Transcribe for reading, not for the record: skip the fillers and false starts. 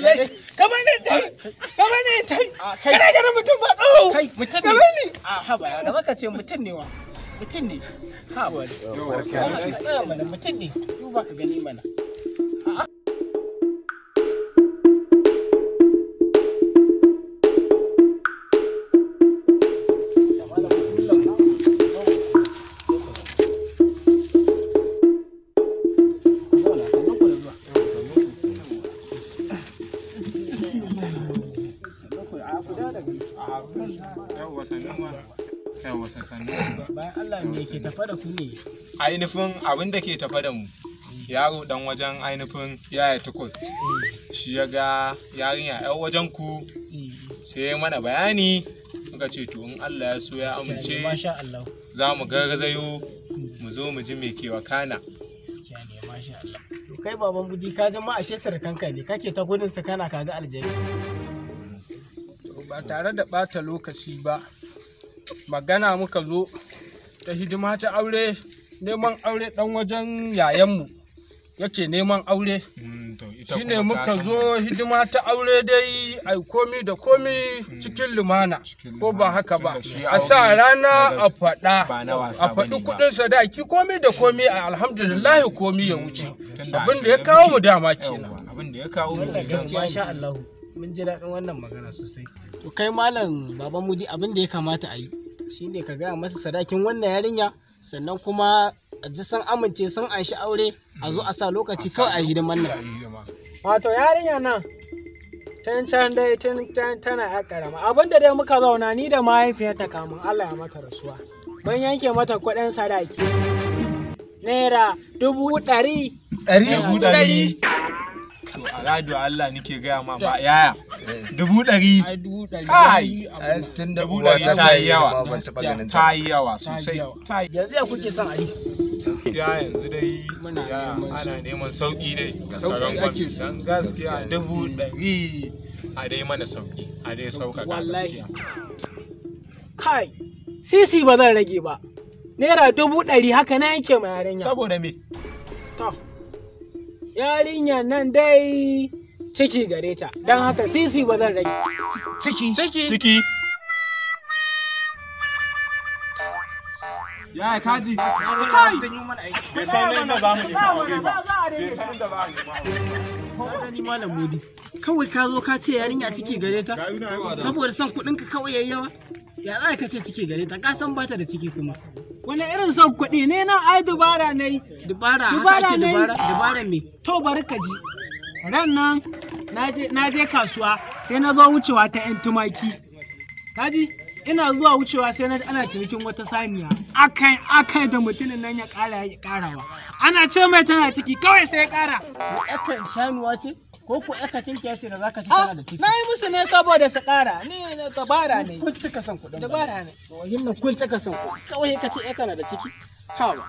wallahi kamar ne tai kana ganin mutum ba tsawo kai mutum kamar ni a haba da baka ce mutum ne wa mutum ne ha ba tsaya mana mutum ne duba ka gani mana bayan Allah me ke tafa da ku ne ainihin abin da ke tafa da mu yaro dan wajen ainihin yaya tukur shi ya ga yarinya yan wajen ku sai ya mana bayani muka ce to in Allah ya so ya amince za mu garzayo mu zo mu ji me ke wakana. To kai baban budi ka jama ashe sarkanka ne kake ta gudun sa kana kaga aljani ba tare da bata lokaci ba magana muka zo ta hidima ta aure neman aure dan wajen yayanmu yake neman aure shine muka zo hidima ta aure dai ai komi da komi cikin lumana ko ba haka ba a sa rana a faɗi kuɗin sadaki komi da komi alhamdulillah komi ya wuce abin da ya kawo mu dama kenan abin da ya kawo mu gaskiya sha Allah mun ji daɗin wannan magana sosai. To kai malam baban mudi abin da ya kamata a yi shine ka gaya masa sadakin wannan yarinya sannan kuma a ji sun amince sun anshi aure a zo a sa lokaci kawai a hidiman nan. Wato yarinya nan can dai tana ya karama abinda dai muka zauna ni da mahaifiyarta kamun Allah ya mata rasuwa ban yanke mata kuɗin sadaki naira 100,000. To a radio Allah nike gaya ma ba yaya 100,000 kai tun da 100,000 ta yi yawa ta yi yawa sosai yanzu ya kuke son a yi gaskiya yanzu dai ana neman sauki dai gaskiya 100,000 a dai mana sauki a dai sauka gaskiya kai sisi ba zan rage ba naira 100,000 haka na yanke ma yarinya saboda me to yarinya nan dai ciki gare ta don haka sisi ba zan rage ciki ya kaji bai san inda za mu nemi aure ba bai san inda za mu ni malam mudi kawai ka zo ka ce yarinya ciki gare ta saboda son kuɗin ka kawai yayi yawa ya za ka ce ciki gare ta ka san bata da ciki kuma wani irin son kuɗi ne nan ai dubara ne dubara me to bari ka ji ran nan na je kasuwa sai na zo wucewa ta yan tumaki kaji ina zuwa wucewa sai na ana cinikin wata saniya akai da mutumin nan ya karawa ana ce mai tana ciki kawai sai ya kara akan shanuwa ce ko ku aka tinkiya ce da zaka ci tana da ciki na yi musu ne saboda su kara ni dabara ne kun cika son kuɗin dabara ne wahin nan kun cika son kuɗi kawai ka ce kana da ciki ha ba